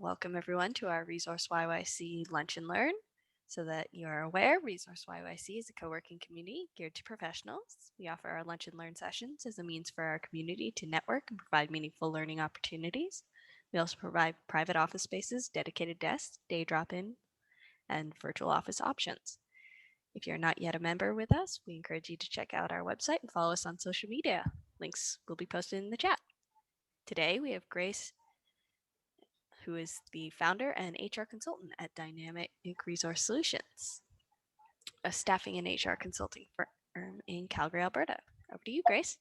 Welcome everyone to our Resource YYC Lunch and Learn. So that you are aware, Resource YYC is a co-working community geared to professionals. We offer our lunch and learn sessions as a means for our community to network and provide meaningful learning opportunities. We also provide private office spaces, dedicated desks, day drop-in, and virtual office options. If you're not yet a member with us, we encourage you to check out our website and follow us on social media. Links will be posted in the chat. Today we have Grace, who is the founder and HR consultant at Dynamic Resource Solutions, a staffing and HR consulting firm in Calgary, Alberta. Over to you, Grace.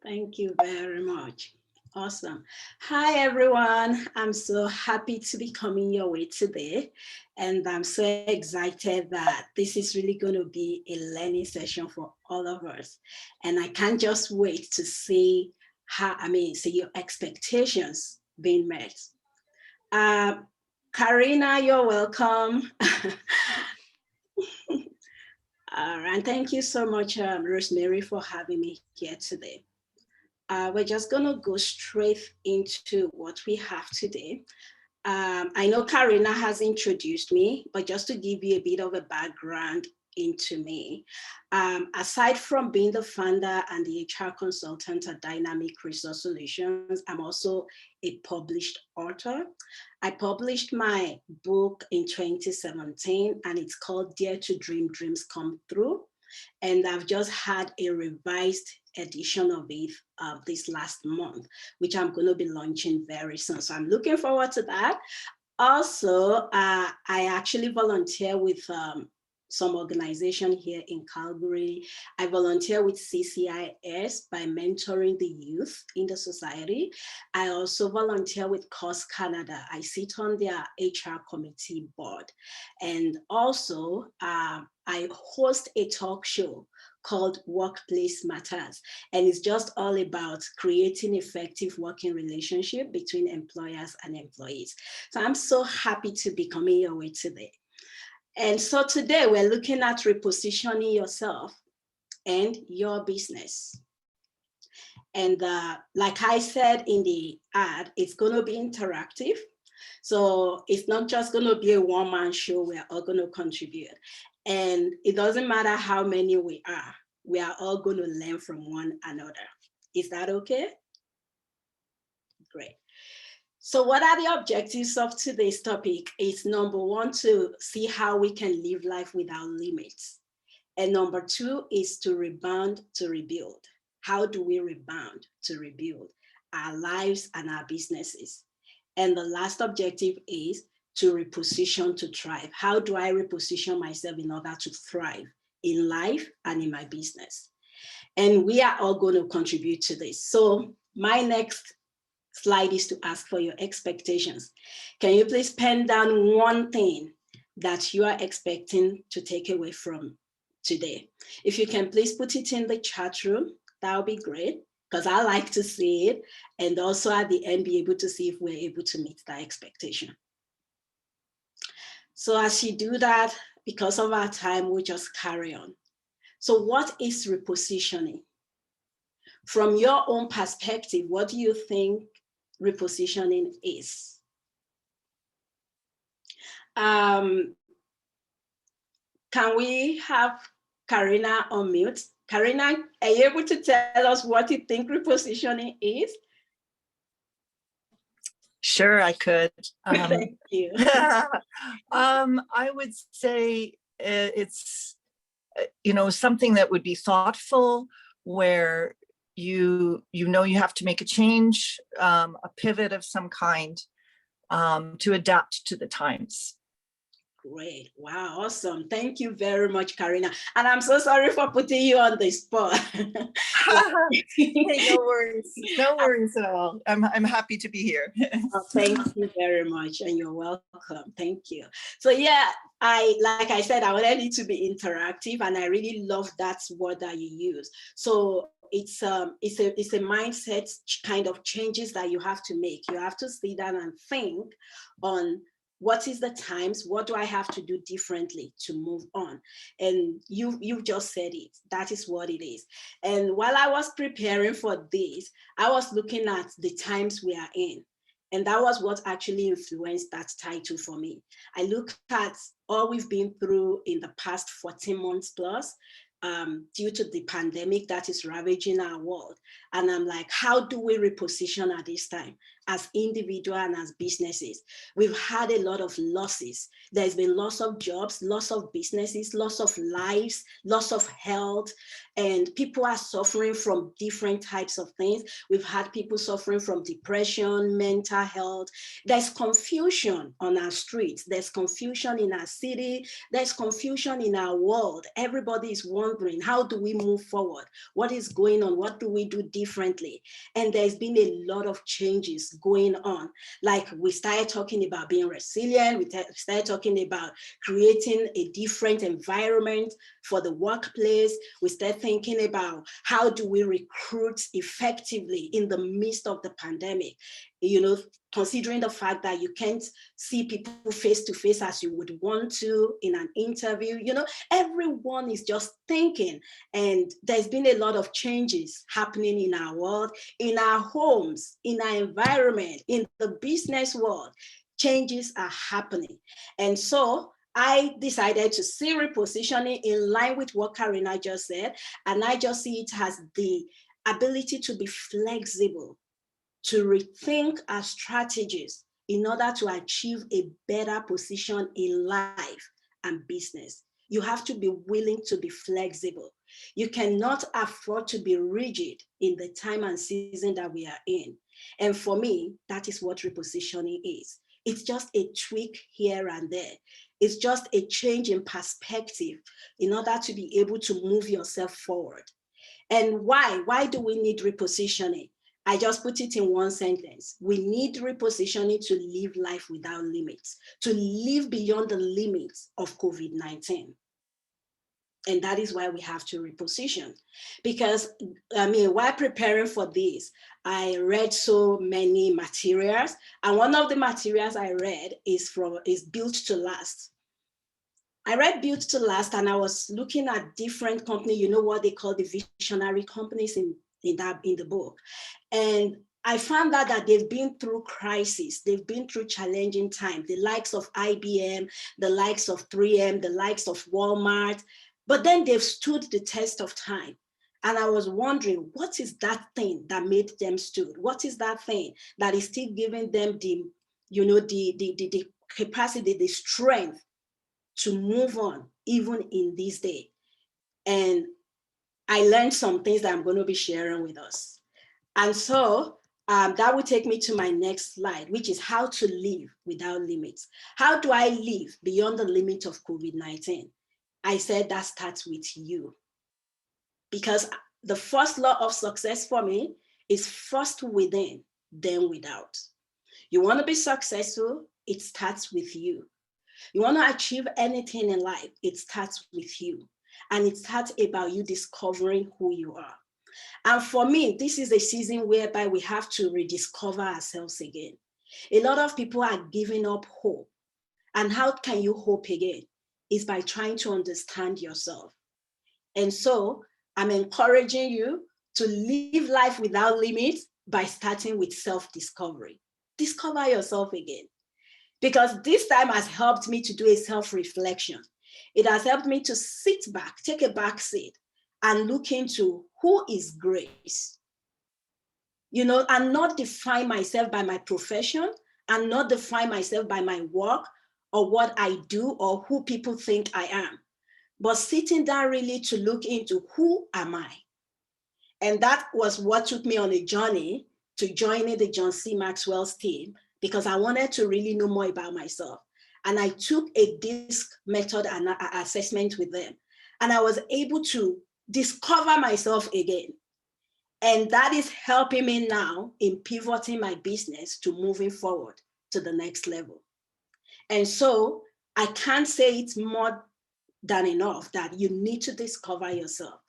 Thank you very much. Awesome. Hi, everyone. I'm so happy to be coming your way today. And I'm so excited that this is really going to be a learning session for all of us. And I can't just wait to see see your expectations being met. Karina, you're welcome. And thank you so much, Rosemary, for having me here today. We're just going to go straight into what we have today. I know Karina has introduced me, but just to give you a bit of a background into me, aside from being the founder and the HR consultant at Dynamic Resource Solutions, I'm also a published author. I published my book in 2017, and it's called Dare to Dream, Dreams Come True. And I've just had a revised edition of it this last month, which I'm going to be launching very soon. So I'm looking forward to that. Also, I actually volunteer with some organization here in Calgary. I volunteer with CCIS by mentoring the youth in the society. I also volunteer with Cause Canada. I sit on their HR committee board. And also, I host a talk show called Workplace Matters. And it's just all about creating effective working relationship between employers and employees. So I'm so happy to be coming your way today. And so today we're looking at repositioning yourself and your business. And like I said in the ad, it's going to be interactive. So it's not just going to be a one-man show. We're all going to contribute. And it doesn't matter how many we are all going to learn from one another. Is that okay? Great. So what are the objectives of today's topic? Is number one, to see how we can live life without limits. And number two is to rebound to rebuild. How do we rebound to rebuild our lives and our businesses? And the last objective is to reposition to thrive. How do I reposition myself in order to thrive in life and in my business? And we are all going to contribute to this. So my next slide is to ask for your expectations. Can you please pen down one thing that you are expecting to take away from today? If you can please put it in the chat room, that would be great, because I like to see it, and also at the end be able to see if we're able to meet that expectation. So as you do that, because of our time, we'll just carry on. So what is repositioning? From your own perspective, what do you think repositioning is? Can we have Karina on mute? Karina, are you able to tell us what you think repositioning is? Sure, I could. Thank you. I would say it's, something that would be thoughtful, where you have to make a change, a pivot of some kind, to adapt to the times. Great. Wow. Awesome. Thank you very much, Karina. And I'm so sorry for putting you on the spot. Hey, no worries. No worries at all. I'm happy to be here. Oh, thank you very much. And you're welcome. Thank you. So yeah, like I said, I wanted it to be interactive, and I really love that word that you use. So it's a mindset kind of changes that you have to make. You have to sit down and think on what is the times, what do I have to do differently to move on? And you've just said it, that is what it is. And while I was preparing for this, I was looking at the times we are in. And that was what actually influenced that title for me. I looked at all we've been through in the past 14 months plus, due to the pandemic that is ravaging our world. And I'm like, how do we reposition at this time as individual and as businesses? We've had a lot of losses. There's been loss of jobs, loss of businesses, loss of lives, loss of health, and people are suffering from different types of things. We've had people suffering from depression, mental health. There's confusion on our streets. There's confusion in our city. There's confusion in our world. Everybody is wondering, how do we move forward? What is going on? What do we do differently? And there's been a lot of changes going on. Like we started talking about being resilient. We started talking about creating a different environment for the workplace. We started thinking about how do we recruit effectively in the midst of the pandemic, you know, considering the fact that you can't see people face to face as you would want to in an interview. You know, everyone is just thinking, and there's been a lot of changes happening in our world, in our homes, in our environment, in the business world. Changes are happening. And so I decided to see repositioning in line with what Karina just said, and I just see it as the ability to be flexible, to rethink our strategies in order to achieve a better position in life and business. You have to be willing to be flexible. You cannot afford to be rigid in the time and season that we are in. And for me, that is what repositioning is. It's just a tweak here and there. It's just a change in perspective in order to be able to move yourself forward. And why? Why do we need repositioning? I just put it in one sentence. We need repositioning to live life without limits, to live beyond the limits of COVID-19. And that is why we have to reposition. Because, I mean, while preparing for this, I read so many materials. And one of the materials I read is Built to Last. I read Built to Last, and I was looking at different companies, you know what they call the visionary companies in the book. And I found out that they've been through crises. They've been through challenging times, the likes of IBM, the likes of 3M, the likes of Walmart, but then they've stood the test of time. And I was wondering, what is that thing that made them stood? What is that thing that is still giving them the capacity, the strength to move on, even in this day? And I learned some things that I'm going to be sharing with us. And so that will take me to my next slide, which is how to live without limits. How do I live beyond the limit of COVID-19? I said that starts with you. Because the first law of success for me is first within, then without. You want to be successful, it starts with you. You want to achieve anything in life, it starts with you. And it starts about you discovering who you are. And for me, this is a season whereby we have to rediscover ourselves again. A lot of people are giving up hope. And how can you hope again? Is by trying to understand yourself. And so I'm encouraging you to live life without limits by starting with self-discovery. Discover yourself again. Because this time has helped me to do a self-reflection. It has helped me to sit back, take a back seat, and look into who is Grace. You know, and not define myself by my profession, and not define myself by my work or what I do or who people think I am, but sitting down really to look into who am I? And that was what took me on a journey to joining the John C. Maxwell's team, because I wanted to really know more about myself. And I took a DISC method and assessment with them. And I was able to discover myself again. And that is helping me now in pivoting my business to moving forward to the next level. And so I can't say it's more than enough that you need to discover yourself.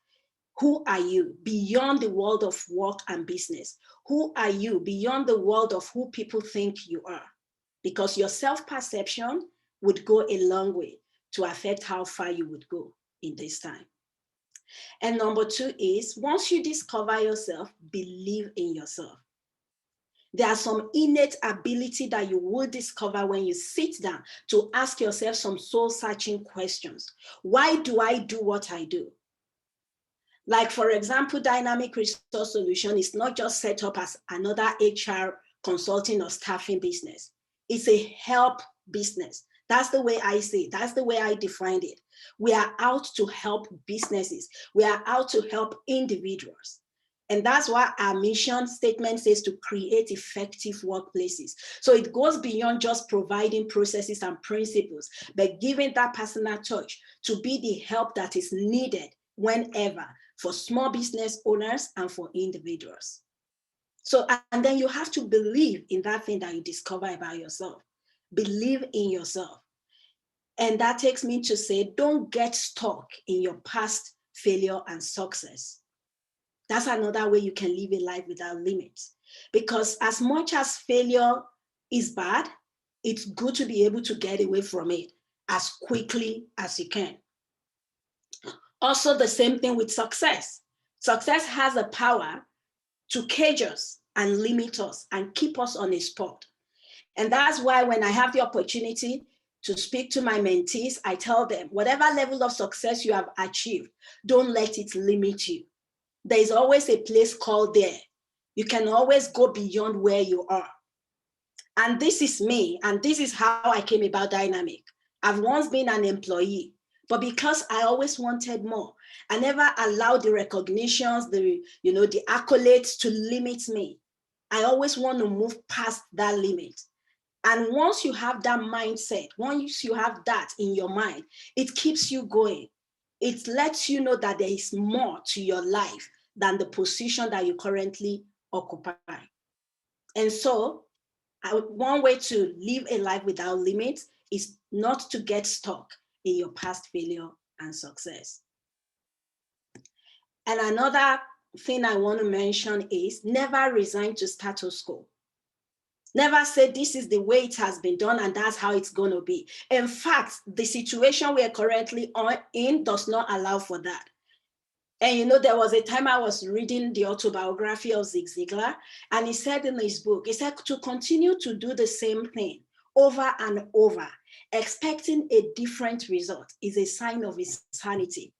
Who are you beyond the world of work and business? Who are you beyond the world of who people think you are? Because your self-perception would go a long way to affect how far you would go in this time. And number two is, once you discover yourself, believe in yourself. There are some innate ability that you will discover when you sit down to ask yourself some soul-searching questions. Why do I do what I do? Like, for example, dynamic resource solution is not just set up as another HR consulting or staffing business. It's a help business. That's the way I see it. That's the way I defined it. We are out to help businesses. We are out to help individuals. And that's why our mission statement says to create effective workplaces. So it goes beyond just providing processes and principles, but giving that personal touch to be the help that is needed whenever for small business owners and for individuals. So, and then you have to believe in that thing that you discover about yourself. Believe in yourself. And that takes me to say, don't get stuck in your past failure and success. That's another way you can live a life without limits. Because as much as failure is bad, it's good to be able to get away from it as quickly as you can. Also, the same thing with success. Success has a power to cage us and limit us and keep us on a spot. And that's why when I have the opportunity to speak to my mentees, I tell them, whatever level of success you have achieved, don't let it limit you. There is always a place called there. You can always go beyond where you are. And this is me, and this is how I came about Dynamic. I've once been an employee, but because I always wanted more, I never allowed the recognitions, the accolades to limit me. I always want to move past that limit. And once you have that mindset, once you have that in your mind, it keeps you going. It lets you know that there is more to your life than the position that you currently occupy. And so one way to live a life without limits is not to get stuck in your past failure and success. And another thing I want to mention is never resign to status quo. Never say this is the way it has been done and that's how it's going to be. In fact, the situation we are currently in does not allow for that. And there was a time I was reading the autobiography of Zig Ziglar, and he said in his book, he said to continue to do the same thing over and over, expecting a different result is a sign of insanity.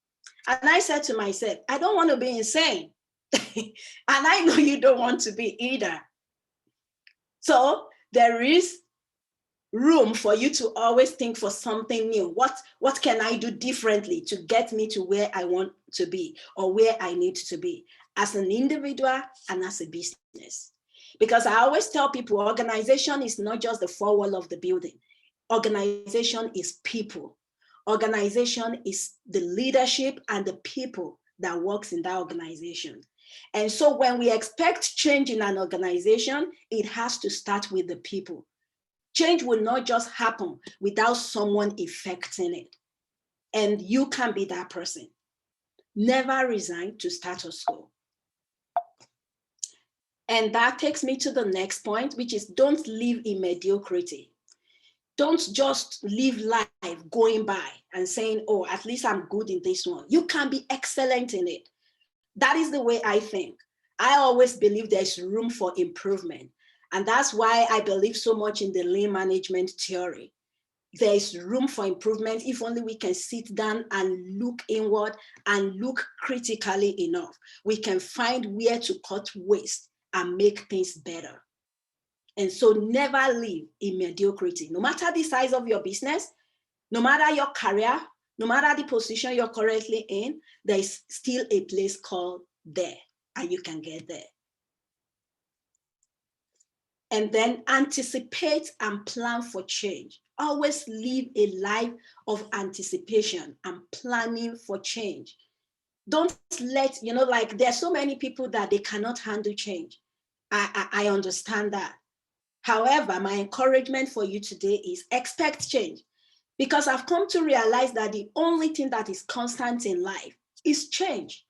And I said to myself, I don't want to be insane. And I know you don't want to be either. So there is room for you to always think for something new. What can I do differently to get me to where I want to be or where I need to be as an individual and as a business? Because I always tell people organization is not just the four walls of the building. Organization is people. Organization is the leadership and the people that works in that organization. And so when we expect change in an organization, it has to start with the people. Change will not just happen without someone effecting it. And you can be that person. Never resign to status quo. And that takes me to the next point, which is don't live in mediocrity. Don't just live life going by and saying, oh, at least I'm good in this one. You can be excellent in it. That is the way I think. I always believe there's room for improvement. And that's why I believe so much in the lean management theory. There is room for improvement if only we can sit down and look inward and look critically enough. We can find where to cut waste and make things better. And so never live in mediocrity. No matter the size of your business, no matter your career, no matter the position you're currently in, there is still a place called there, and you can get there. And then anticipate and plan for change. Always live a life of anticipation and planning for change. Don't let, there's so many people that they cannot handle change. I understand that. However, my encouragement for you today is expect change, because I've come to realize that the only thing that is constant in life is change.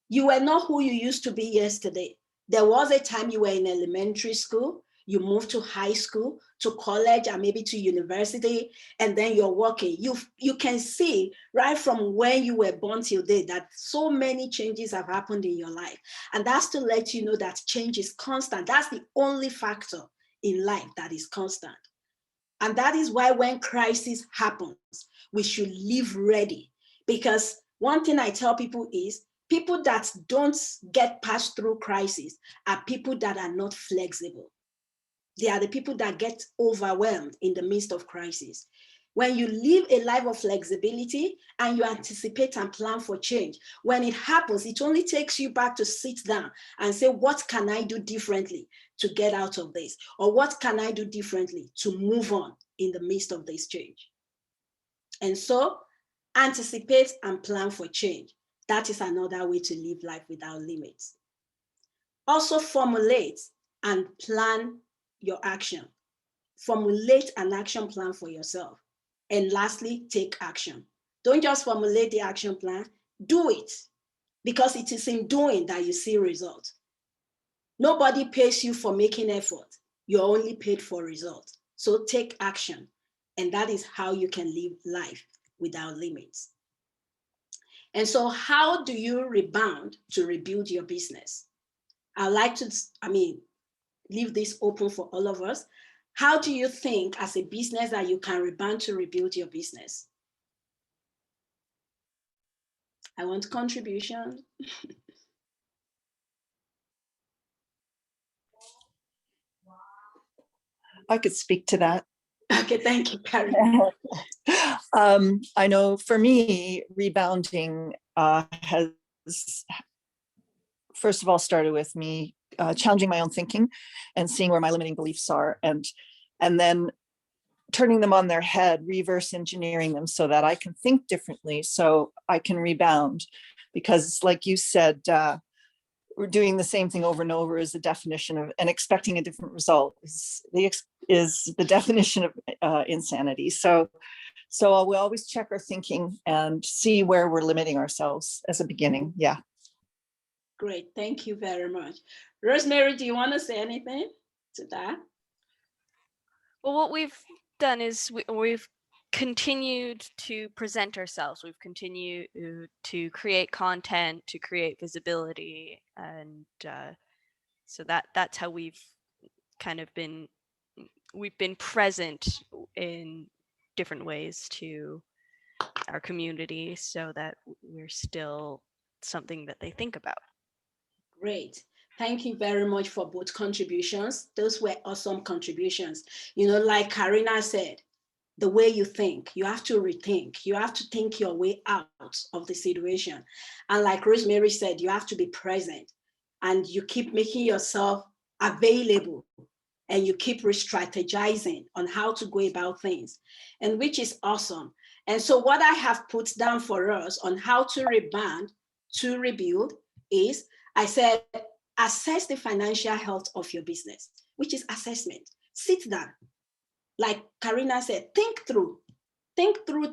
You were not who you used to be yesterday. There was a time you were in elementary school, You move to high school, to college, and maybe to university, and then you're working. You can see right from when you were born till date that so many changes have happened in your life. And that's to let you know that change is constant. That's the only factor in life that is constant. And that is why when crisis happens, we should live ready. Because one thing I tell people is, people that don't get past through crisis are people that are not flexible. They are the people that get overwhelmed in the midst of crisis. When you live a life of flexibility and you anticipate and plan for change, when it happens, it only takes you back to sit down and say, what can I do differently to get out of this? Or what can I do differently to move on in the midst of this change? And so anticipate and plan for change. That is another way to live life without limits. Also formulate and plan your action. Formulate an action plan for yourself. And lastly, take action. Don't just formulate the action plan, do it. Because it is in doing that you see results. Nobody pays you for making effort. You're only paid for results. So take action. And that is how you can live life without limits. And so how do you rebound to rebuild your business? I'd like to, leave this open for all of us. How do you think as a business that you can rebound to rebuild your business? I want contribution. I could speak to that. Okay, thank you, Karen. I know for me, rebounding has, first of all, started with me challenging my own thinking and seeing where my limiting beliefs are, and then turning them on their head, reverse engineering them so that I can think differently, so I can rebound. Because like you said, we're doing the same thing over and over is the definition of, and expecting a different result is the definition of insanity. So we always check our thinking and see where we're limiting ourselves as a beginning. Yeah. Great, thank you very much. Rosemary, do you want to say anything to that? Well, what we've done is we've continued to present ourselves. We've continued to create content, to create visibility, and so that's how we've kind of been present in different ways to our community, so that we're still something that they think about. Great. Thank you very much for both contributions. Those were awesome contributions. You know, like Karina said, the way you think, you have to rethink. You have to think your way out of the situation. And like Rosemary said, you have to be present and you keep making yourself available and you keep re-strategizing on how to go about things, and which is awesome. And so what I have put down for us on how to rebound, to rebuild is, I said, assess the financial health of your business, which is assessment. Sit down. Like Karina said, think through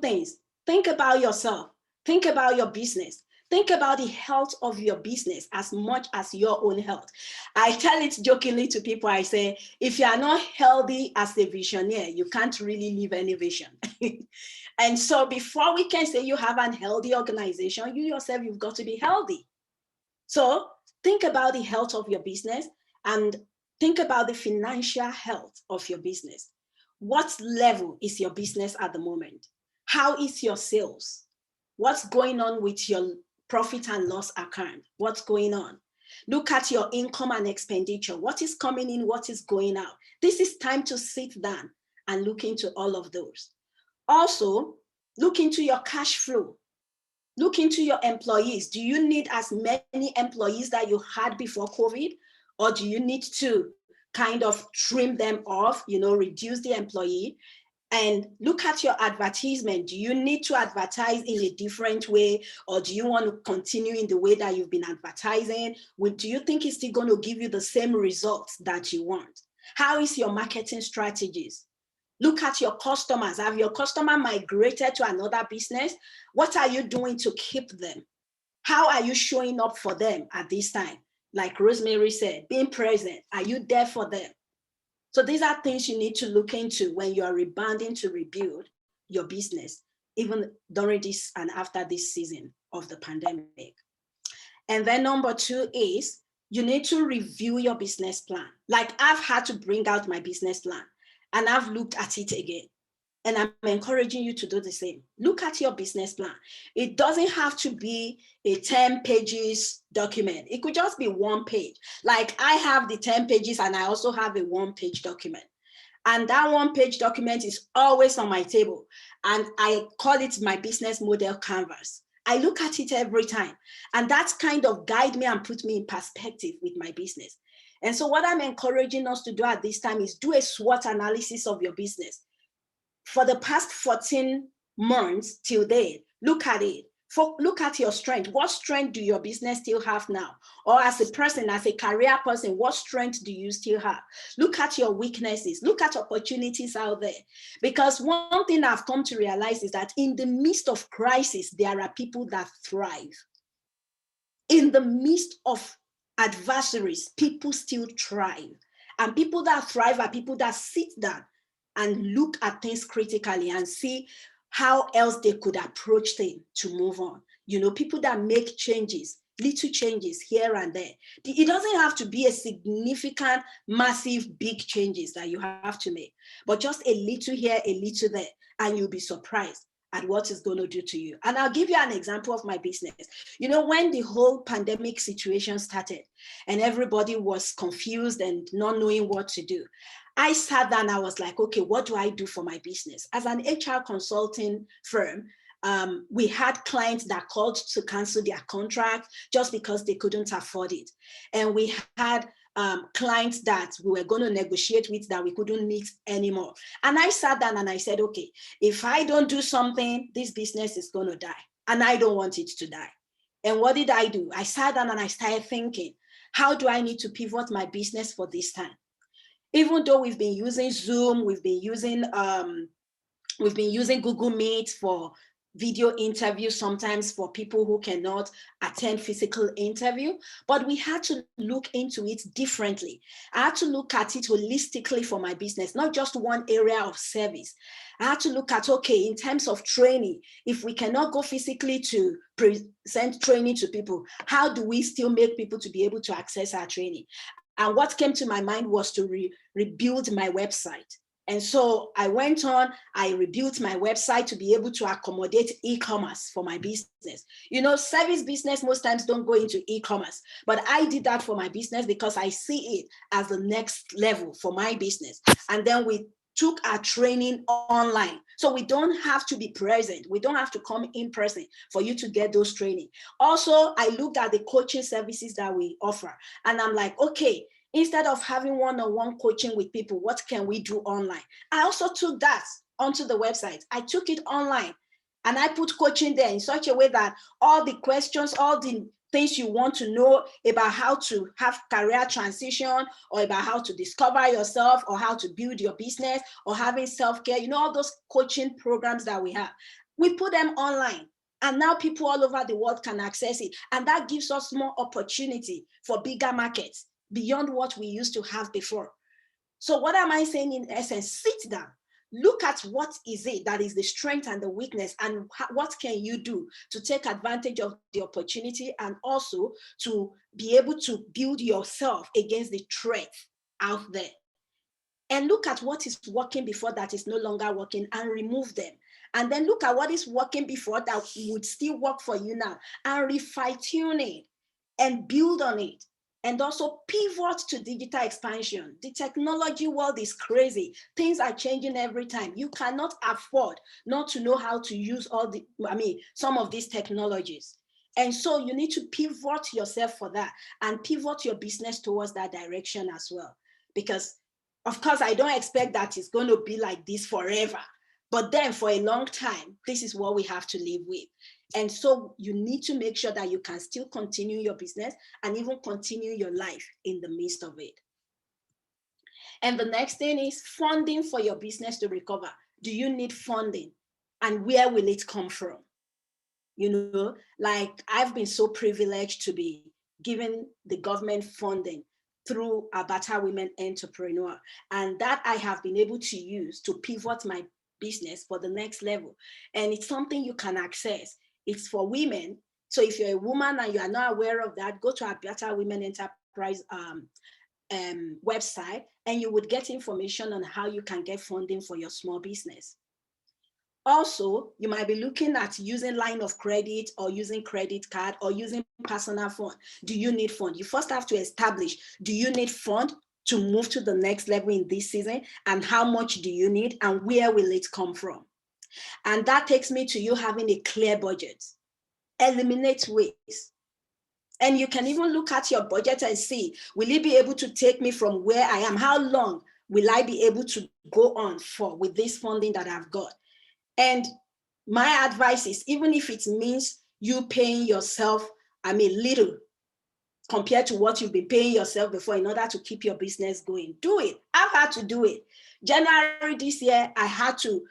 things. Think about yourself. Think about your business. Think about the health of your business as much as your own health. I tell it jokingly to people, I say, if you are not healthy as a visionary, you can't really live any vision. And so before we can say you have an healthy organization, you yourself, you've got to be healthy. So think about the health of your business and think about the financial health of your business. What level is your business at the moment? How is your sales? What's going on with your profit and loss account? What's going on? Look at your income and expenditure. What is coming in? What is going out? This is time to sit down and look into all of those. Also, look into your cash flow. Look into your employees. Do you need as many employees that you had before COVID? Or do you need to kind of trim them off, reduce the employee? And look at your advertisement. Do you need to advertise in a different way? Or do you want to continue in the way that you've been advertising? Do you think it's still going to give you the same results that you want? How is your marketing strategies? Look at your customers. Have your customer migrated to another business? What are you doing to keep them? How are you showing up for them at this time? Like Rosemary said, being present. Are you there for them? So these are things you need to look into when you are rebounding to rebuild your business, even during this and after this season of the pandemic. And then number 2 is you need to review your business plan. Like I've had to bring out my business plan and I've looked at it again. And I'm encouraging you to do the same. Look at your business plan. It doesn't have to be a 10 pages document. It could just be 1 page. Like I have the 10 pages and I also have a 1-page document. And that 1-page document is always on my table. And I call it my business model canvas. I look at it every time. And that's kind of guide me and put me in perspective with my business. And so what I'm encouraging us to do at this time is do a SWOT analysis of your business. For the past 14 months till date, look at it. Look at your strength. What strength do your business still have now? Or as a person, as a career person, what strength do you still have? Look at your weaknesses. Look at opportunities out there. Because one thing I've come to realize is that in the midst of crisis, there are people that thrive. In the midst of adversaries, people still thrive. And people that thrive are people that sit down and look at things critically and see how else they could approach things to move on. You know, people that make changes, little changes here and there. It doesn't have to be a significant, massive, big changes that you have to make, but just a little here, a little there, and you'll be surprised at what it's going to do to you. And I'll give you an example of my business. You know, when the whole pandemic situation started and everybody was confused and not knowing what to do, I sat down and I was like, okay, what do I do for my business? As an HR consulting firm, we had clients that called to cancel their contract just because they couldn't afford it. And we had clients that we were going to negotiate with that we couldn't meet anymore. And I sat down and I said, okay, if I don't do something, this business is going to die. And I don't want it to die. And what did I do? I sat down and I started thinking, how do I need to pivot my business for this time? Even though we've been using Zoom, we've been using Google Meet for video interviews, sometimes for people who cannot attend physical interview, but we had to look into it differently. I had to look at it holistically for my business, not just one area of service. I had to look at, okay, in terms of training, if we cannot go physically to present training to people, how do we still make people to be able to access our training? And what came to my mind was to rebuild my website. And so I went on, I rebuilt my website to be able to accommodate e-commerce for my business. You know, service business most times don't go into e-commerce, but I did that for my business because I see it as the next level for my business. And then we took our training online. So we don't have to be present. We don't have to come in person for you to get those training. Also, I looked at the coaching services that we offer. And I'm like, okay, instead of having one-on-one coaching with people, what can we do online? I also took that onto the website. I took it online and I put coaching there in such a way that all the questions, all the things you want to know about how to have career transition or about how to discover yourself or how to build your business or having self-care, you know, all those coaching programs that we have, we put them online. And now people all over the world can access it. And that gives us more opportunity for bigger markets beyond what we used to have before. So what am I saying in essence? Sit down, look at what is it that is the strength and the weakness, and what can you do to take advantage of the opportunity and also to be able to build yourself against the threat out there. And look at what is working before that is no longer working and remove them. And then look at what is working before that would still work for you now and refine it and build on it. And also pivot to digital expansion. The technology world is crazy. Things are changing every time. You cannot afford not to know how to use some of these technologies. And so you need to pivot yourself for that and pivot your business towards that direction as well. Because of course, I don't expect that it's going to be like this forever. But then for a long time, this is what we have to live with. And so you need to make sure that you can still continue your business and even continue your life in the midst of it. And the next thing is funding for your business to recover. Do you need funding? And where will it come from? You know, like I've been so privileged to be given the government funding through a Better Women Entrepreneur. And that I have been able to use to pivot my business for the next level. And it's something you can access. It's for women. So if you're a woman and you are not aware of that, go to our Better Women Enterprise website, and you would get information on how you can get funding for your small business. Also, you might be looking at using line of credit or using credit card or using personal fund. Do you need fund? You first have to establish, do you need fund to move to the next level in this season? And how much do you need and where will it come from? And that takes me to you having a clear budget. Eliminate waste. And you can even look at your budget and see, will it be able to take me from where I am? How long will I be able to go on for with this funding that I've got? And my advice is, even if it means you paying yourself, little compared to what you've been paying yourself before in order to keep your business going, do it. I've had to do it. January this year, I had to,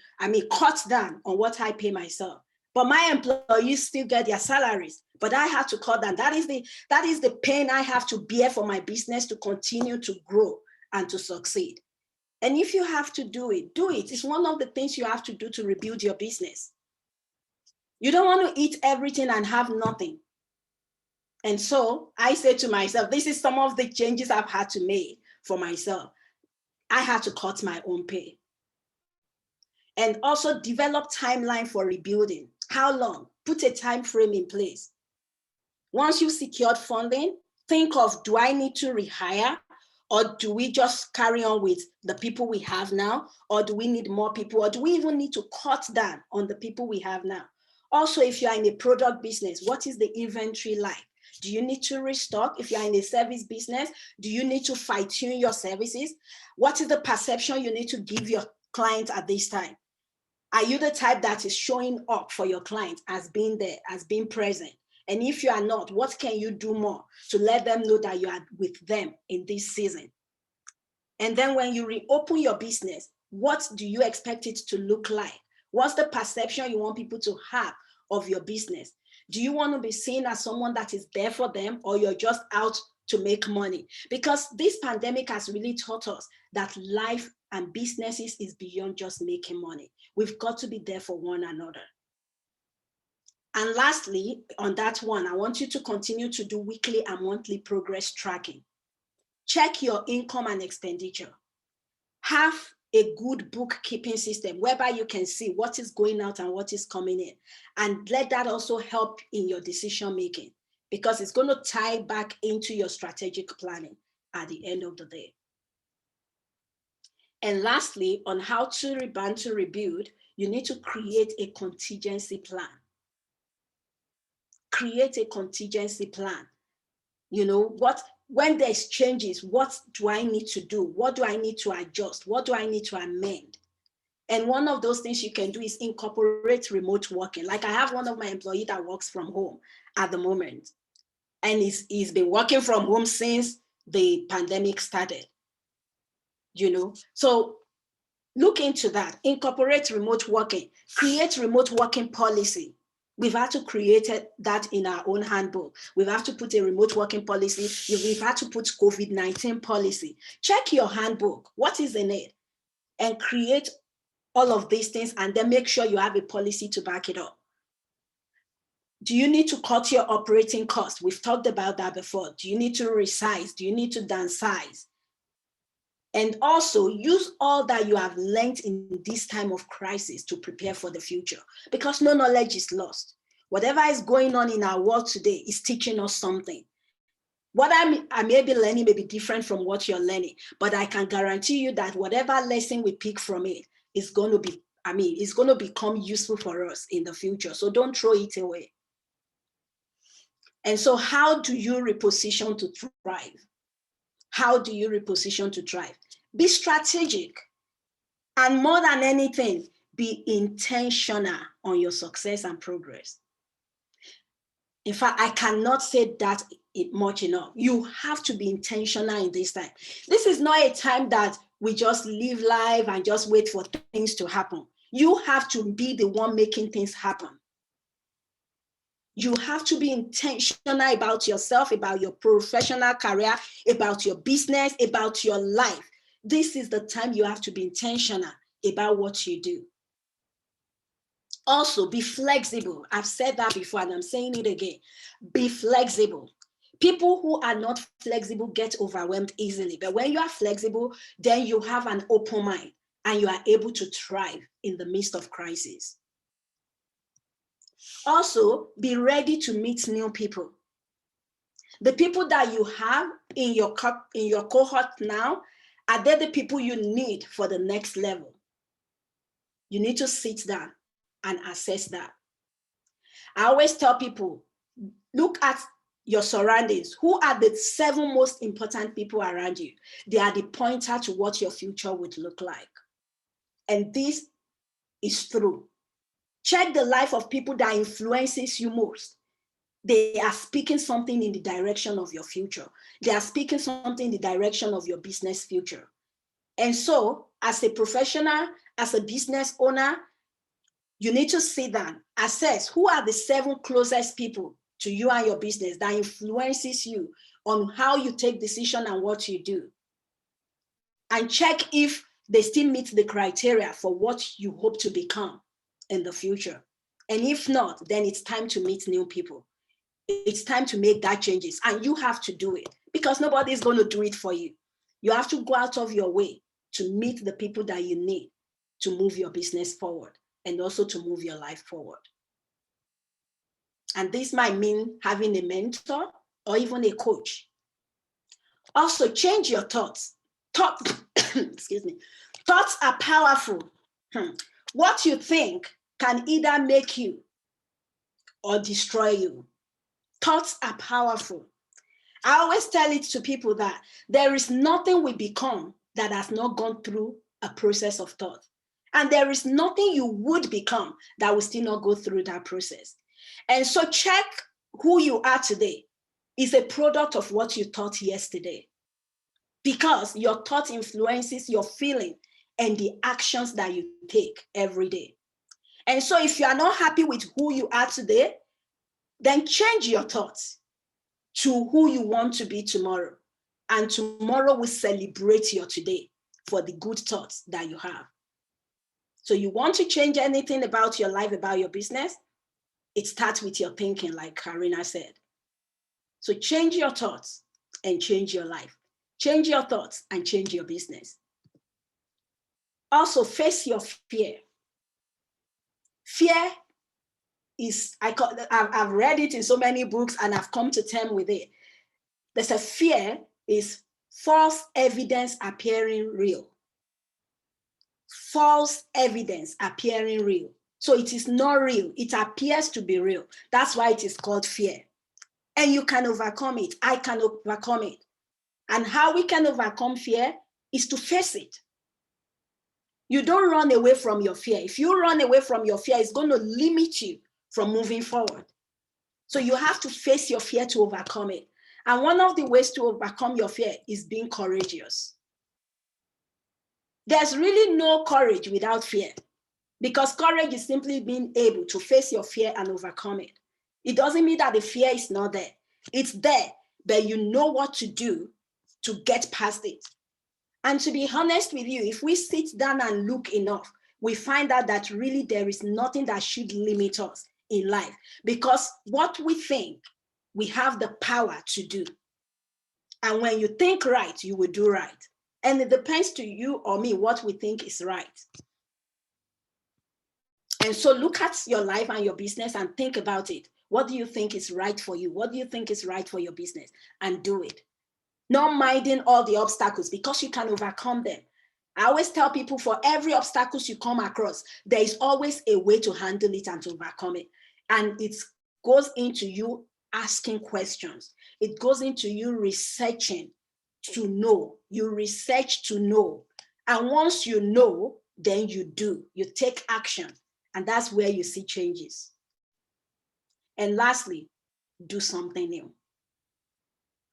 cut down on what I pay myself. But my employees still get their salaries, but I had to cut down. That is the pain I have to bear for my business to continue to grow and to succeed. And if you have to do it, do it. It's one of the things you have to do to rebuild your business. You don't want to eat everything and have nothing. And so I said to myself, this is some of the changes I've had to make for myself. I had to cut my own pay. And also develop timeline for rebuilding. How long? Put a time frame in place. Once you've secured funding, think of, do I need to rehire? Or do we just carry on with the people we have now? Or do we need more people? Or do we even need to cut down on the people we have now? Also, if you're in a product business, what is the inventory like? Do you need to restock? If you're in a service business, do you need to fine-tune your services? What is the perception you need to give your clients at this time? Are you the type that is showing up for your clients as being there, as being present? And if you are not, what can you do more to let them know that you are with them in this season? And then when you reopen your business, what do you expect it to look like? What's the perception you want people to have of your business? Do you want to be seen as someone that is there for them, or you're just out to make money? Because this pandemic has really taught us that life and businesses is beyond just making money. We've got to be there for one another. And lastly, on that one, I want you to continue to do weekly and monthly progress tracking. Check your income and expenditure. Have a good bookkeeping system whereby you can see what is going out and what is coming in. And let that also help in your decision making, because it's going to tie back into your strategic planning at the end of the day. And lastly, on how to rebound to rebuild, you need to create a contingency plan. Create a contingency plan. You know, when there's changes, what do I need to do? What do I need to adjust? What do I need to amend? And one of those things you can do is incorporate remote working. Like I have one of my employees that works from home at the moment, and he's been working from home since the pandemic started, you know? So look into that, incorporate remote working, create remote working policy. We've had to create that in our own handbook. We've had to put a remote working policy. We've had to put COVID-19 policy. Check your handbook. What is in it? And create all of these things, and then make sure you have a policy to back it up. Do you need to cut your operating costs? We've talked about that before. Do you need to resize? Do you need to downsize? And also use all that you have learned in this time of crisis to prepare for the future, because no knowledge is lost. Whatever is going on in our world today is teaching us something. What I may be learning may be different from what you're learning, but I can guarantee you that whatever lesson we pick from it is going to be, it's going to become useful for us in the future. So don't throw it away. And so how do you reposition to thrive? How do you reposition to thrive? Be strategic. And more than anything, be intentional on your success and progress. In fact, I cannot say that much enough. You have to be intentional in this time. This is not a time that we just live life and just wait for things to happen. You have to be the one making things happen. You have to be intentional about yourself, about your professional career, about your business, about your life. This is the time you have to be intentional about what you do. Also, be flexible. I've said that before and I'm saying it again. Be flexible. People who are not flexible get overwhelmed easily. But when you are flexible, then you have an open mind and you are able to thrive in the midst of crisis. Also, be ready to meet new people. The people that you have in your cohort now, are they the people you need for the next level? You need to sit down and assess that. I always tell people, look at your surroundings. Who are the 7 most important people around you? They are the pointer to what your future would look like. And this is true. Check the life of people that influences you most. They are speaking something in the direction of your future. They are speaking something in the direction of your business future. And so, as a professional, as a business owner, you need to sit down, assess who are the 7 closest people to you and your business that influences you on how you take decision and what you do. And check if they still meet the criteria for what you hope to become in the future. And if not, then it's time to meet new people. It's time to make that changes, and you have to do it because nobody is going to do it for you. You have to go out of your way to meet the people that you need to move your business forward and also to move your life forward. And this might mean having a mentor or even a coach. Also, change your thoughts. Excuse me. Thoughts are powerful. What you think can either make you or destroy you. Thoughts are powerful. I always tell it to people that there is nothing we become that has not gone through a process of thought. And there is nothing you would become that will still not go through that process. And so check who you are today is a product of what you thought yesterday. Because your thought influences your feeling and the actions that you take every day. And so if you are not happy with who you are today, then change your thoughts to who you want to be tomorrow. And tomorrow will celebrate your today for the good thoughts that you have. So you want to change anything about your life, about your business, it starts with your thinking, like Karina said. So change your thoughts and change your life. Change your thoughts and change your business. Also, face your fear. Fear is, I've read it in so many books and I've come to terms with it. There's a fear is false evidence appearing real. False evidence appearing real. So it is not real. It appears to be real. That's why it is called fear. And you can overcome it. I can overcome it. And how we can overcome fear is to face it. You don't run away from your fear. If you run away from your fear, it's going to limit you from moving forward. So you have to face your fear to overcome it. And one of the ways to overcome your fear is being courageous. There's really no courage without fear, because courage is simply being able to face your fear and overcome it. It doesn't mean that the fear is not there. It's there, but you know what to do to get past it. And to be honest with you, if we sit down and look enough, we find out that really there is nothing that should limit us in life, because what we think, we have the power to do. And when you think right, you will do right. And it depends to you or me what we think is right. And so look at your life and your business and think about it. What do you think is right for you? What do you think is right for your business? And do it. Not minding all the obstacles, because you can overcome them. I always tell people, for every obstacle you come across, there is always a way to handle it and to overcome it. And it goes into you asking questions. It goes into you researching to know. You research to know. And once you know, then you do. You take action. And that's where you see changes. And lastly, do something new.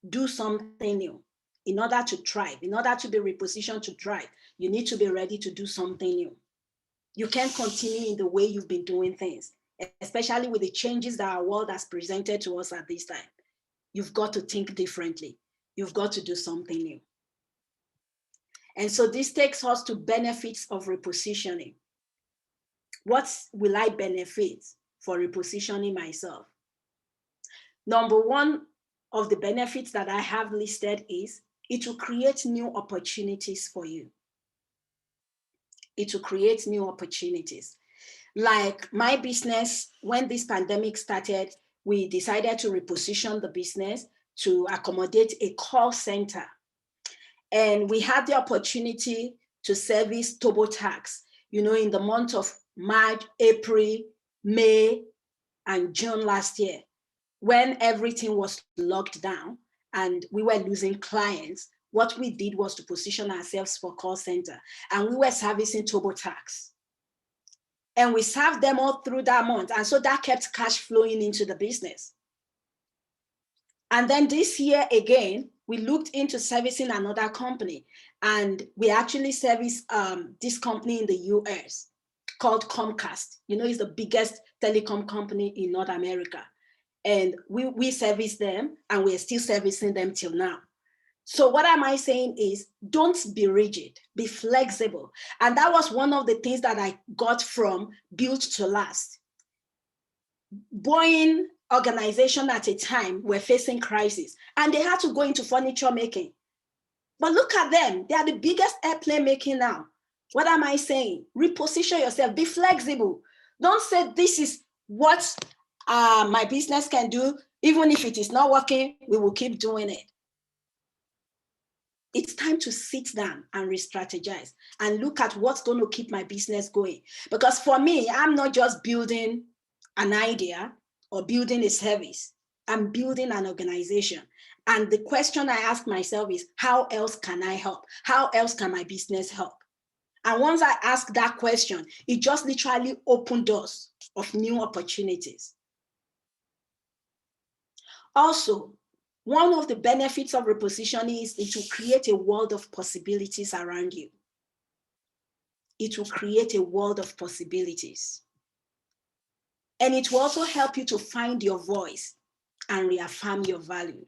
Do something new. In order to thrive, in order to be repositioned to thrive, you need to be ready to do something new. You can't continue in the way you've been doing things. especially with the changes that our world has presented to us at this time. You've got to think differently. You've got to do something new. And so this takes us to benefits of repositioning. What will I benefit for repositioning myself? Number one of the benefits that I have listed is it will create new opportunities for you. It will create new opportunities. Like my business, when this pandemic started, we decided to reposition the business to accommodate a call center. And we had the opportunity to service TurboTax, in the month of March, April, May, and June last year, when everything was locked down and we were losing clients. What we did was to position ourselves for call center, and we were servicing TurboTax. And we served them all through that month. And so that kept cash flowing into the business. And then this year again, we looked into servicing another company, and we actually service this company in the US called Comcast. It's the biggest telecom company in North America. And we service them, and we're still servicing them till now. So what am I saying is, don't be rigid, be flexible. And that was one of the things that I got from Built to Last. Boeing organization at a time were facing crisis, and they had to go into furniture making. But look at them, they are the biggest airplane making now. What am I saying? Reposition yourself, be flexible. Don't say this is what my business can do. Even if it is not working, we will keep doing it. It's time to sit down and re-strategize and look at what's going to keep my business going. Because for me, I'm not just building an idea or building a service. I'm building an organization. And the question I ask myself is, how else can I help? How else can my business help? And once I ask that question, it just literally opened doors of new opportunities. Also, one of the benefits of repositioning is it will create a world of possibilities around you. It will create a world of possibilities. And it will also help you to find your voice and reaffirm your value.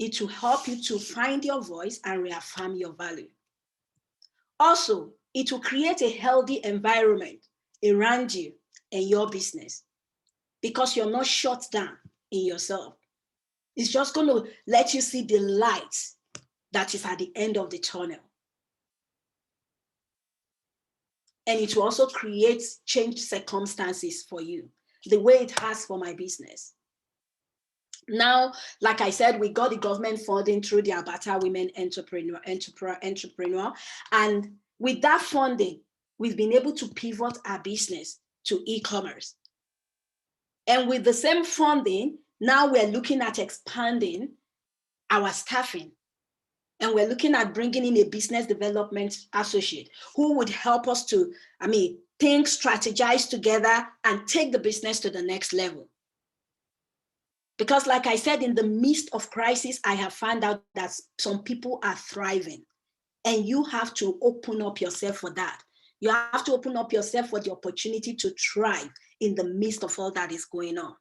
It will help you to find your voice and reaffirm your value. Also, it will create a healthy environment around you and your business, because you're not shut down in yourself. It's just going to let you see the light that is at the end of the tunnel. And it will also create changed circumstances for you, the way it has for my business. Now, like I said, we got the government funding through the Alberta Women Entrepreneur. And with that funding, we've been able to pivot our business to e-commerce. And with the same funding, now we're looking at expanding our staffing. And we're looking at bringing in a business development associate who would help us to, think, strategize together and take the business to the next level. Because like I said, in the midst of crisis, I have found out that some people are thriving, and you have to open up yourself for that. You have to open up yourself for the opportunity to thrive in the midst of all that is going on.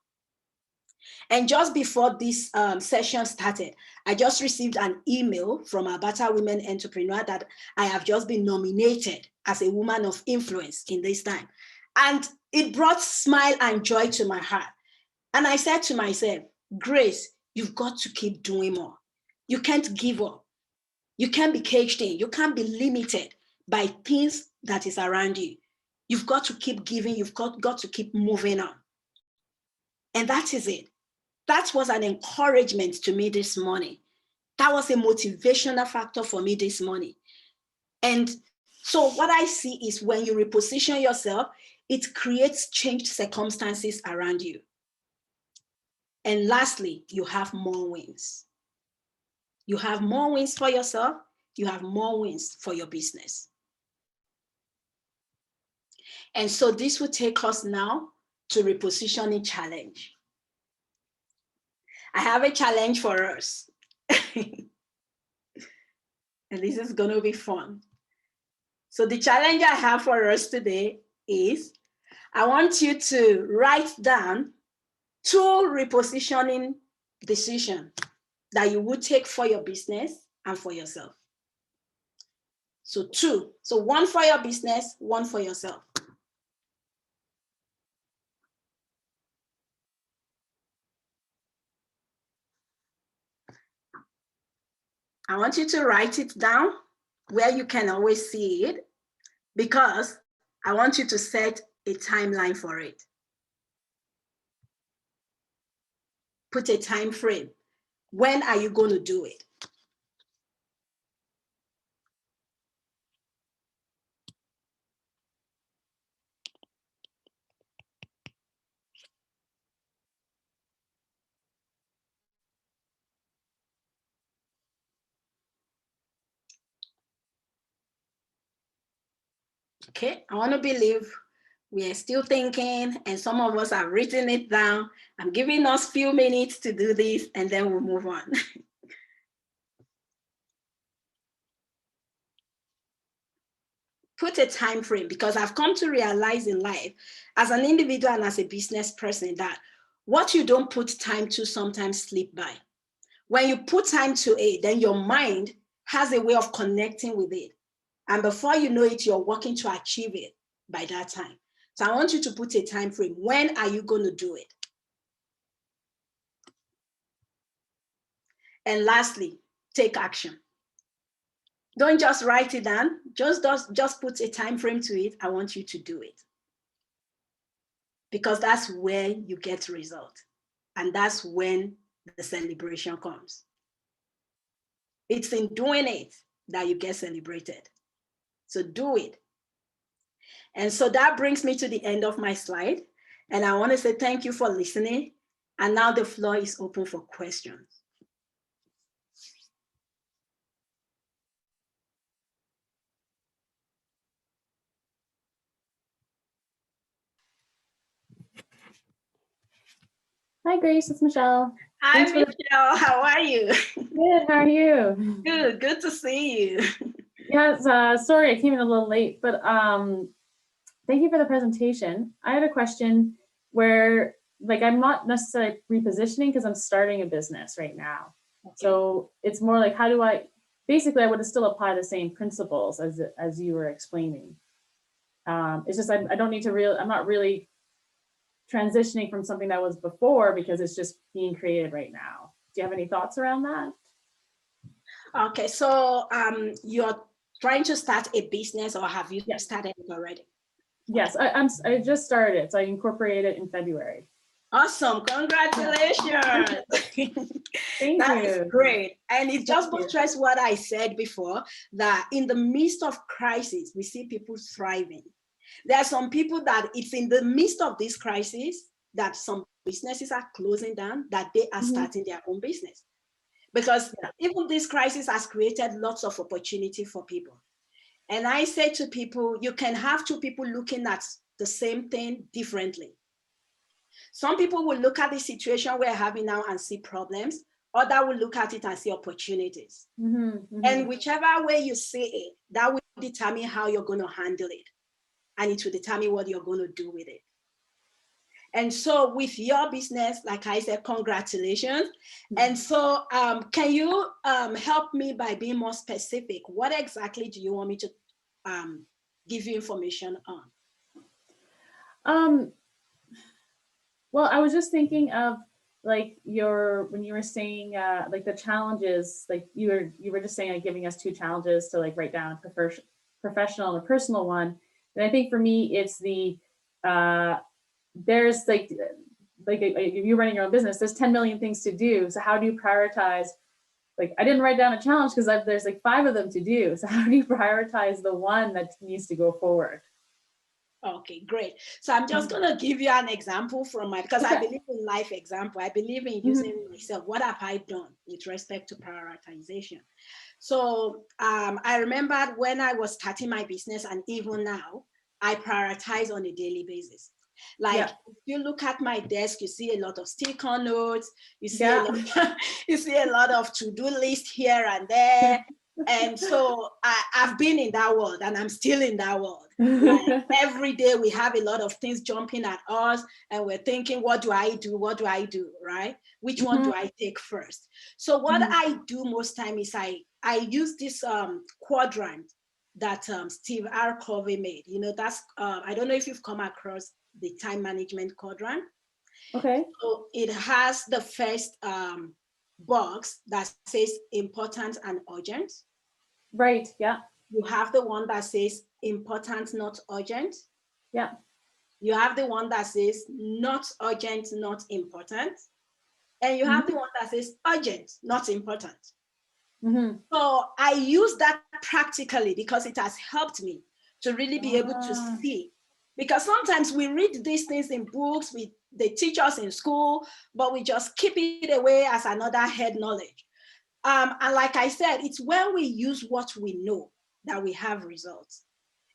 And just before this session started, I just received an email from Alberta Women Entrepreneur that I have just been nominated as a woman of influence in this time. And it brought smile and joy to my heart. And I said to myself, Grace, you've got to keep doing more. You can't give up. You can't be caged in. You can't be limited by things that is around you. You've got to keep giving. You've got to keep moving on. And that is it. That was an encouragement to me this morning. That was a motivational factor for me this morning. And so what I see is when you reposition yourself, it creates changed circumstances around you. And lastly, you have more wins. You have more wins for yourself. You have more wins for your business. And so this will take us now to repositioning challenge. I have a challenge for us. And this is going to be fun. So the challenge I have for us today is I want you to write down 2 repositioning decisions that you would take for your business and for yourself. So 2. So 1 for your business, 1 for yourself. I want you to write it down where you can always see it, because I want you to set a timeline for it. Put a time frame. When are you going to do it? Okay, I want to believe we are still thinking, and some of us have written it down. I'm giving us a few minutes to do this, and then we'll move on. Put a time frame, because I've come to realize in life, as an individual and as a business person, that what you don't put time to sometimes slip by. When you put time to it, then your mind has a way of connecting with it. And before you know it, you're working to achieve it by that time. So I want you to put a time frame. When are you going to do it? And lastly, take action. Don't just write it down. Just put a time frame to it. I want you to do it. Because that's where you get result. And that's when the celebration comes. It's in doing it that you get celebrated. So do it. And so that brings me to the end of my slide. And I want to say thank you for listening. And now the floor is open for questions. Hi, Grace. It's Michelle. Hi, Michelle. How are you? Good. How are you? Good. Good to see you. Yes. Sorry, I came in a little late, but thank you for the presentation. I had a question where, like, I'm not necessarily repositioning because I'm starting a business right now. Okay. So it's more like, how do I? Basically, I would still apply the same principles as you were explaining. It's just I don't need to I'm not really transitioning from something that was before because it's just being created right now. Do you have any thoughts around that? Okay, so you're trying to start a business, or have you started it already? Yes, I just started, so I incorporated it in February. Awesome, congratulations. Thank That you. is great. And it just buttressed what I said before, that in the midst of crisis, we see people thriving. There are some people that it's in the midst of this crisis that some businesses are closing down, that they are starting their own business. Because even this crisis has created lots of opportunity for people. And I say to people, you can have 2 people looking at the same thing differently. Some people will look at the situation we're having now and see problems. Others will look at it and see opportunities. And whichever way you see it, that will determine how you're going to handle it. And it will determine what you're going to do with it. And so with your business, like I said, congratulations. And so can you help me by being more specific? What exactly do you want me to give you information on? Well, I was just thinking of like when you were saying like the challenges, like you were just saying like giving us 2 challenges to like write down a professional and a personal one. And I think for me, it's the there's like you're running your own business, there's 10 million things to do. So how do you prioritize? Like I didn't write down a challenge because there's like 5 of them to do. So how do you prioritize the one that needs to go forward? Okay, great. So I'm just going to give you an example from because I believe in life example. I believe in using myself. What have I done with respect to prioritization? So I remembered when I was starting my business, and even now, I prioritize on a daily basis. Like if you look at my desk, you see a lot of sticker notes, you see a lot, you see a lot of to-do lists here and there. And so I've been in that world and I'm still in that world. Like every day we have a lot of things jumping at us and we're thinking, what do I do? What do I do? Right? Which one do I take first? So what I do most time is I use this quadrant that Steve R. Covey made. You know, that's, I don't know if you've come across the time management quadrant. Okay. So it has the first box that says important and urgent. Right. Yeah. You have the one that says important, not urgent. Yeah. You have the one that says not urgent, not important. And you have the one that says urgent, not important. So I use that practically because it has helped me to really be able to see. Because sometimes we read these things in books, they teach us in school, but we just keep it away as another head knowledge. And like I said, it's when we use what we know that we have results.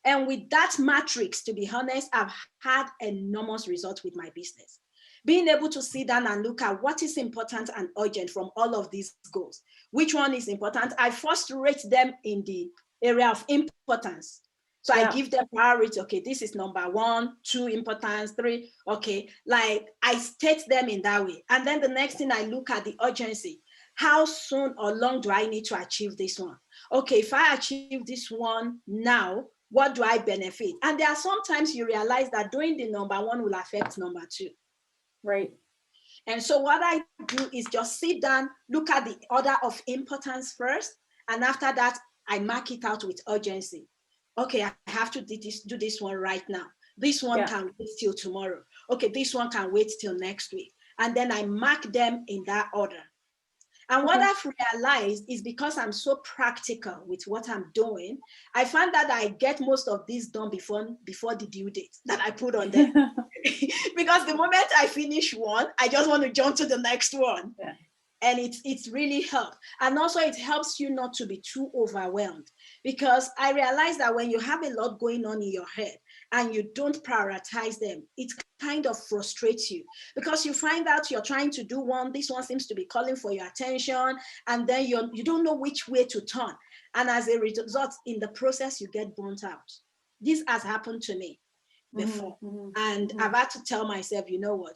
And with that matrix, to be honest, I've had enormous results with my business. Being able to sit down and look at what is important and urgent from all of these goals. Which one is important? I first rate them in the area of importance. So I give them priority. Okay, this is number 1, 2 importance, 3. Okay, like I state them in that way. And then the next thing I look at the urgency. How soon or long do I need to achieve this one? Okay, if I achieve this one now, what do I benefit? And there are sometimes you realize that doing the number 1 will affect number 2. Right. And so what I do is just sit down, look at the order of importance first. And after that, I mark it out with urgency. Okay, I have to do this one right now. This one can wait till tomorrow. Okay, this one can wait till next week. And then I mark them in that order. And what I've realized is because I'm so practical with what I'm doing, I find that I get most of this done before the due date that I put on there. Because the moment I finish one, I just want to jump to the next one. Yeah. And it's really helped. And also it helps you not to be too overwhelmed, because I realize that when you have a lot going on in your head and you don't prioritize them, it kind of frustrates you, because you find out you're trying to do one, this one seems to be calling for your attention, and then you don't know which way to turn. And as a result, in the process, you get burnt out. This has happened to me before. And I've had to tell myself, you know what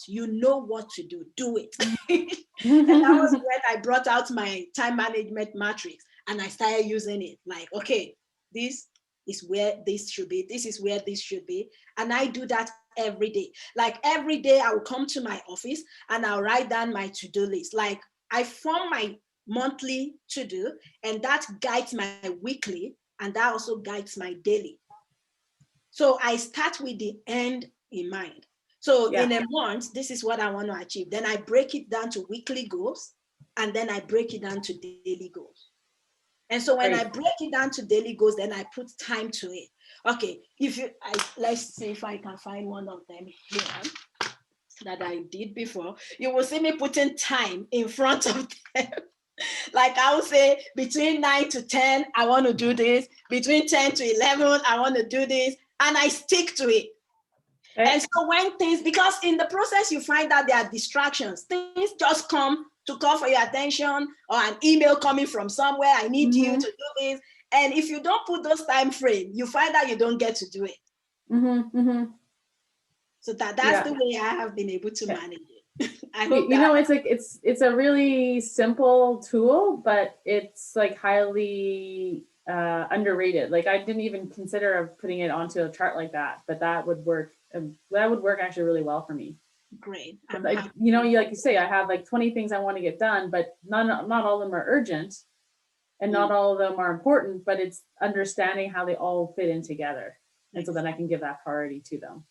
to do it. And that was when I brought out my time management matrix and I started using it. Like, okay, this is where this should be. This is where this should be. And I do that every day. Like every day I will come to my office and I'll write down my to-do list. Like I form my monthly to-do, and that guides my weekly, and that also guides my daily. So I start with the end in mind. So in a month, this is what I want to achieve. Then I break it down to weekly goals, and then I break it down to daily goals. And so when I break it down to daily goals, then I put time to it. Okay, let's see if I can find one of them here that I did before. You will see me putting time in front of them. Like I would say between 9 to 10, I want to do this. Between 10 to 11, I want to do this. And I stick to it. And so when things, because in the process, you find that there are distractions. Things just come to call for your attention, or an email coming from somewhere, I need you to do this. And if you don't put those time frame, you find that you don't get to do it. So that's the way I have been able to manage it. I hope it's like it's a really simple tool, but it's like highly underrated. Like I didn't even consider of putting it onto a chart like that, but that would work. That would work actually really well for me. Great. Like, like you say, I have like 20 things I want to get done, but not all of them are urgent, and not all of them are important. But it's understanding how they all fit in together, and so then I can give that priority to them.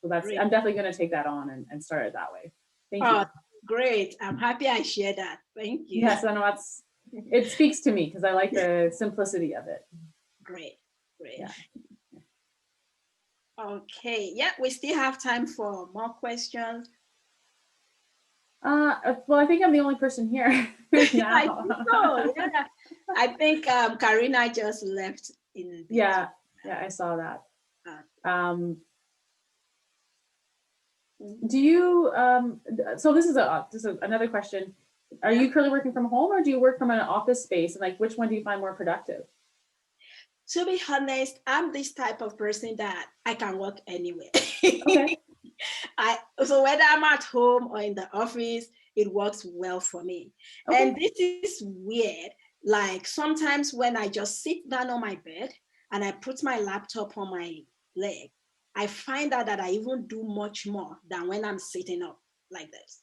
So I'm definitely going to take that on and start it that way. Thank you. Great. I'm happy I shared that. Thank you. Yes, I know it speaks to me because I like the simplicity of it. Great. Yeah. Okay. Yeah, we still have time for more questions. Well, I think I'm the only person here now. I think so. Yeah. I think Karina just left in. Yeah, I saw that. Do you? So this is another question. Are you currently working from home, or do you work from an office space? And like, which one do you find more productive? To be honest, I'm this type of person that I can work anywhere. Okay. So whether I'm at home or in the office, it works well for me. Okay. And this is weird. Like sometimes when I just sit down on my bed and I put my laptop on my leg, I find out that I even do much more than when I'm sitting up like this.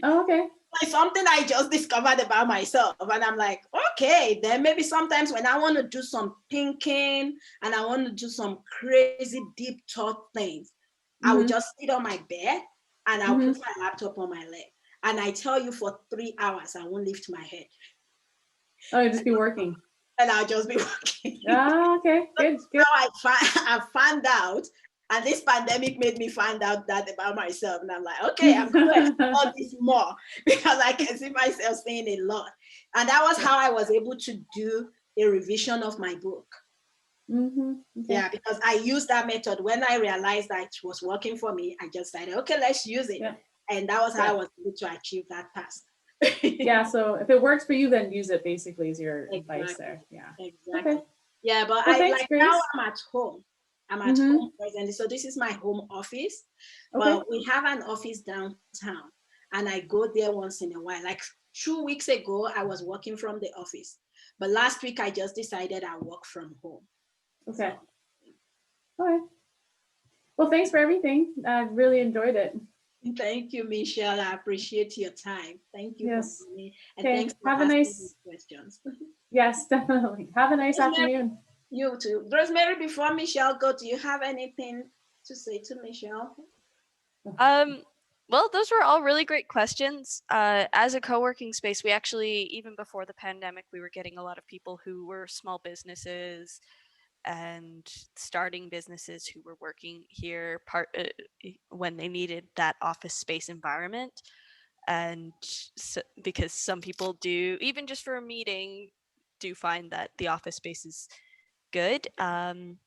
Oh, okay. Like something I just discovered about myself. And I'm like, okay, then maybe sometimes when I want to do some thinking and I want to do some crazy deep thought things, I will just sit on my bed and I'll put my laptop on my leg. And I tell you, for 3 hours, I won't lift my head. Oh, you just be working. And I'll just be working. Ah, okay, good, good. Now I found out, and this pandemic made me find out that about myself. And I'm like, okay, I'm going to explore this more because I can see myself saying a lot. And that was how I was able to do a revision of my book. Okay. Yeah, because I used that method. When I realized that it was working for me, I just said, okay, let's use it. Yeah. And that was how I was able to achieve that task. Yeah, so if it works for you, then use it, basically, is your advice there. Yeah. Exactly. Okay. Yeah, but Well, thanks, like Grace. now I'm at home. I'm at home presently. So this is my home office. Okay. But we have an office downtown and I go there once in a while. Like 2 weeks ago, I was working from the office. But last week I just decided I work from home. Okay. So, All right. Well, thanks for everything. I really enjoyed it. thank you, Michelle. I appreciate your time. Thank you Yes. for me. And Okay. thanks for Have a asking nice. these questions. Yes, definitely. Have a nice afternoon. You too. Rosemary, before Michelle go, do you have anything to say to Michelle? Well, those were all really great questions. As a co-working space, we actually, even before the pandemic, we were getting a lot of people who were small businesses and starting businesses who were working here when they needed that office space environment. And so, because some people do, even just for a meeting, do find that the office space is good. And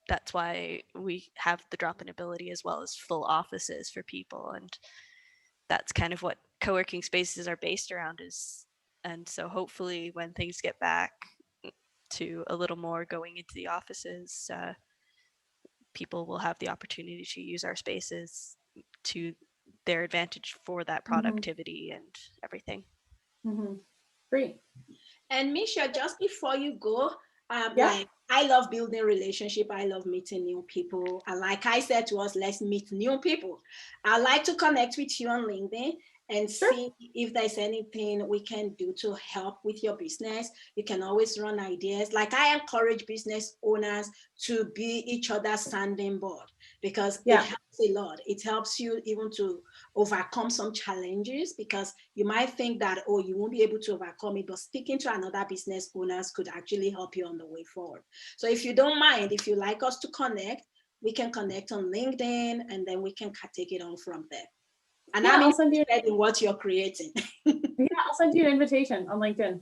that's why we have the drop-in ability as well as full offices for people. And that's kind of what co-working spaces are based around is. And so hopefully when things get back to a little more going into the offices, people will have the opportunity to use our spaces to their advantage for that productivity and everything. Great. And Misha, just before you go, Yeah. like I love building relationship. I love meeting new people. And like I said to us, let's meet new people. I like to connect with you on LinkedIn and see if there's anything we can do to help with your business. You can always run ideas. Like I encourage business owners to be each other's sounding board because it helps a lot. It helps you even to overcome some challenges because you might think that, oh, you won't be able to overcome it, but speaking to another business owners could actually help you on the way forward. So if you don't mind, if you like us to connect, we can connect on LinkedIn and then we can take it on from there. And I'm interested in what you're creating. I'll send you an invitation on LinkedIn.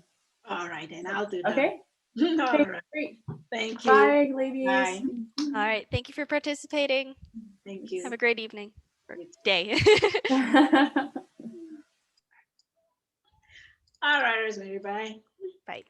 All right, then I'll do that. Okay. All right. Great. Thank you. Bye, ladies. Bye. All right. Thank you for participating. Thank you. Have a great evening or day. All right, Rosemary. Bye. Bye.